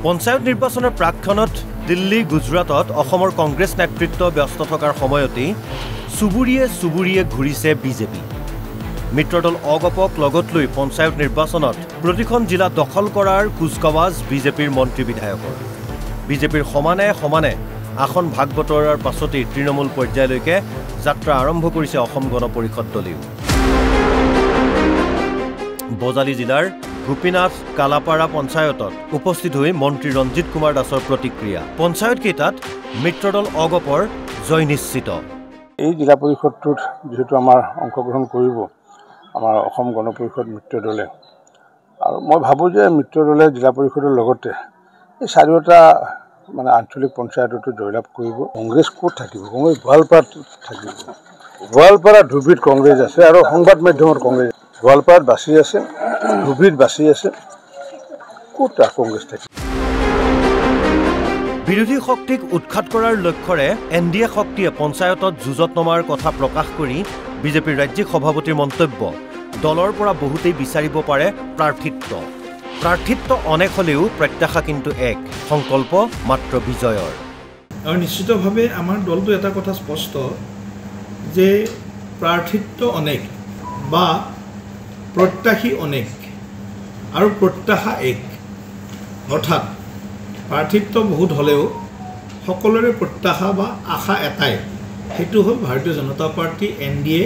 পঞ্চায়ত নিৰ্বাচনৰ প্ৰাক্ষণত দিল্লী গুজৰাটত অসমৰ কংগ্ৰেছ নেতৃত্ব ব্যস্ত থকাৰ সময়তেই চুবুৰীয়ে ঘূৰিছে বিজেপি। মিত্ৰদল অগপক লগত লৈ পঞ্চায়ত নিৰ্বাচনত প্ৰতিখন জিলা দখল কৰাৰ কুচকাৱাজ বিজেপিৰ মন্ত্ৰী বিধায়কৰ। বিজেপিৰ সমানে আসন ভাগ বতৰাৰ পাছতেই তৃণমূল পৰ্যায়লৈকে যাত্ৰা আৰম্ভ কৰিছে অসম গণ পৰিষদ দলেও। বজালী জিলাৰ গোপীনাথ কালাপাৰা পঞ্চায়তত উপস্থিত হৈ মন্ত্ৰী ৰঞ্জিত কুমাৰ দাসৰ প্ৰতিক্ৰিয়া। পঞ্চায়ত কেইটাত মিত্ৰদল অগপৰ জয় নিশ্চিত। এই জিলা পৰিষদটোত যেহেতু আমাৰ অংশগ্ৰহণ কৰিব আমাৰ অসম গণ পৰিষদ মিত্ৰদলে, আৰু মই ভাবোঁ যে মিত্ৰদলে জিলা পৰিষদৰ লগতে এই চাৰিওটা আঞ্চলিক পঞ্চায়ততো জয়লাভ কৰিব। কংগ্ৰেছ ক'ত থাকিব? কংগ্ৰেছ গোৱালপাৰাত থাকিব। গোৱালপাৰা ধুবুৰীত কংগ্ৰেছ আছে আৰু সংবাদ মাধ্যমত কংগ্ৰেছ। গোৱালপাৰাত বাছি আছে, ধুবুৰীত বাছি আছে, ক'ত কংগ্ৰেছ থাকিব? বিৰোধী শক্তিক উৎখাত কৰাৰ লক্ষ্যৰে NDA শক্তিয়ে পঞ্চায়তত যুঁজত নমাৰ কথা প্ৰকাশ কৰি বিজেপিৰ ৰাজ্যিক সভাপতিৰ মন্তব্য, দলৰ পৰা বহুতেই বিচাৰিব পাৰে প্ৰাৰ্থিত্ব অনেক হ'লেও প্ৰত্যাশা কিন্তু এক, সংকল্প মাত্ৰ বিজয়ৰ। আৰু নিশ্চিতভাৱে আমাৰ দলটো এটা কথা স্পষ্ট যে প্ৰাৰ্থিত্ব অনেক বা প্ৰত্যাশী অনেক আৰু প্ৰত্যাশা এক, অৰ্থাৎ প্ৰাৰ্থিত্ব বহুত হ'লেও সকলোৰে প্ৰত্যাশা বা আশা এটাই, সেইটো হ'ল ভাৰতীয় জনতা পাৰ্টি NDA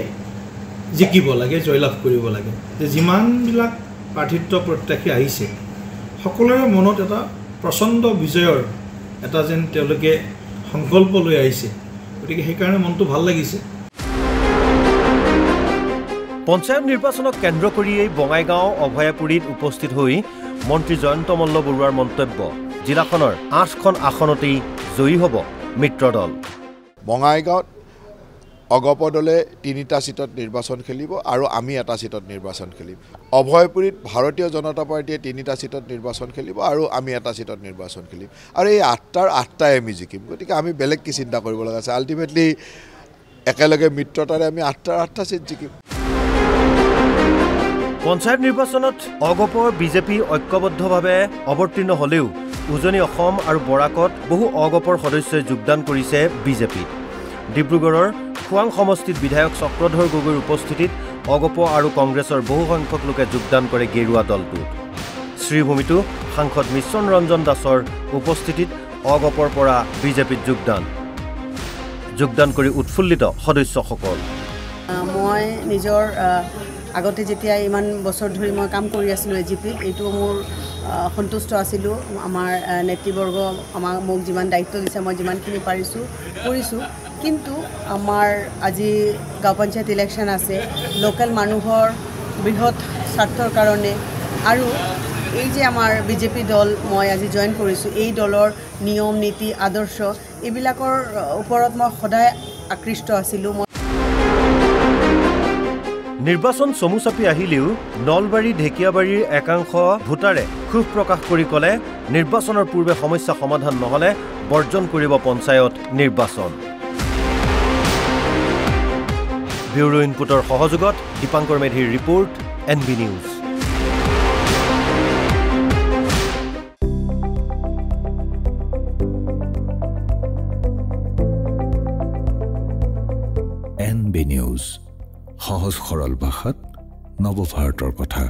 জিকিব লাগে, জয়লাভ কৰিব লাগে। যে যিমানবিলাক প্ৰাৰ্থিত্ব প্ৰত্যাশী আহিছে সকলোৰে মনত এটা প্ৰচণ্ড বিজয়ৰ এটা যেন তেওঁলোকে সংকল্প লৈ আহিছে, গতিকে সেইকাৰণে মনটো ভাল লাগিছে। পঞ্চায়ত নিৰ্বাচনক কেন্দ্ৰ কৰিয়েই বঙাইগাঁও অভয়াপুৰীত উপস্থিত হৈ মন্ত্ৰী জয়ন্ত মল্ল বৰুৱাৰ মন্তব্য, জিলাখনৰ 8খন আসনতেই জয়ী হ'ব মিত্ৰদল। বঙাইগাঁৱত অগপ দলে 3টা সিটত নিৰ্বাচন খেলিব আৰু আমি এটা সিটত নিৰ্বাচন খেলিম। অভয়পুৰীত ভাৰতীয় জনতা পাৰ্টিয়ে 3টা সিটত নিৰ্বাচন খেলিব আৰু আমি এটা সিটত নিৰ্বাচন খেলিম, আৰু এই 8টাই আমি জিকিম। গতিকে আমি বেলেগ কি চিন্তা কৰিব লগা আছে? আল্টিমেটলি একেলগে মিত্ৰতাৰে আমি 8টা সিট জিকিম। পঞ্চায়ত নিৰ্বাচনত অগপৰ বিজেপি ঐক্যবদ্ধভাৱে অৱতীৰ্ণ হ'লেও উজনি অসম আৰু বৰাকত বহু অগপৰ সদস্যই যোগদান কৰিছে বিজেপিত। ডিব্ৰুগড়ৰ খোৱাং সমষ্টিত বিধায়ক চক্ৰধৰ গগৈৰ উপস্থিতিত অগপ আৰু কংগ্ৰেছৰ বহু সংখ্যক লোকে যোগদান কৰে গেৰুৱা দলটোত। শ্ৰীভূমিতো সাংসদ মিশ্ৰণ ৰঞ্জন দাসৰ উপস্থিতিত অগপৰ পৰা বিজেপিত যোগদান কৰি উৎফুল্লিত সদস্যসকল। মই নিজৰ আগতে যেতিয়া ইমান বছৰ ধৰি মই কাম কৰি আছিলোঁ AGPত, এইটো মোৰ সন্তুষ্ট আছিলোঁ। আমাৰ নেতৃবৰ্গ মোক যিমান দায়িত্ব দিছে মই যিমানখিনি কৰিছোঁ, কিন্তু আমাৰ আজি গাঁও পঞ্চায়ত ইলেকশ্যন আছে, লোকেল মানুহৰ বৃহৎ স্বাৰ্থৰ কাৰণে, আৰু এই যে আমাৰ বিজেপি দল মই আজি জইন কৰিছোঁ, এই দলৰ নিয়ম নীতি আদৰ্শ এইবিলাকৰ ওপৰত মই সদায় আকৃষ্ট আছিলোঁ। নিৰ্বাচন চমু চাপি আহিলেও নলবাৰী ঢেকিয়াবাৰীৰ একাংশ ভোটাৰে ক্ষোভ প্ৰকাশ কৰি ক'লে, নিৰ্বাচনৰ পূৰ্বে সমস্যা সমাধান নহ'লে বৰ্জন কৰিব পঞ্চায়ত নিৰ্বাচন। ব্যুৰো ইনপুটৰ সহযোগত দীপাংকৰ মেধিৰ report, NB news. NB news, সহজ সৰল ভাষাত নৱভাৰতৰ কথা।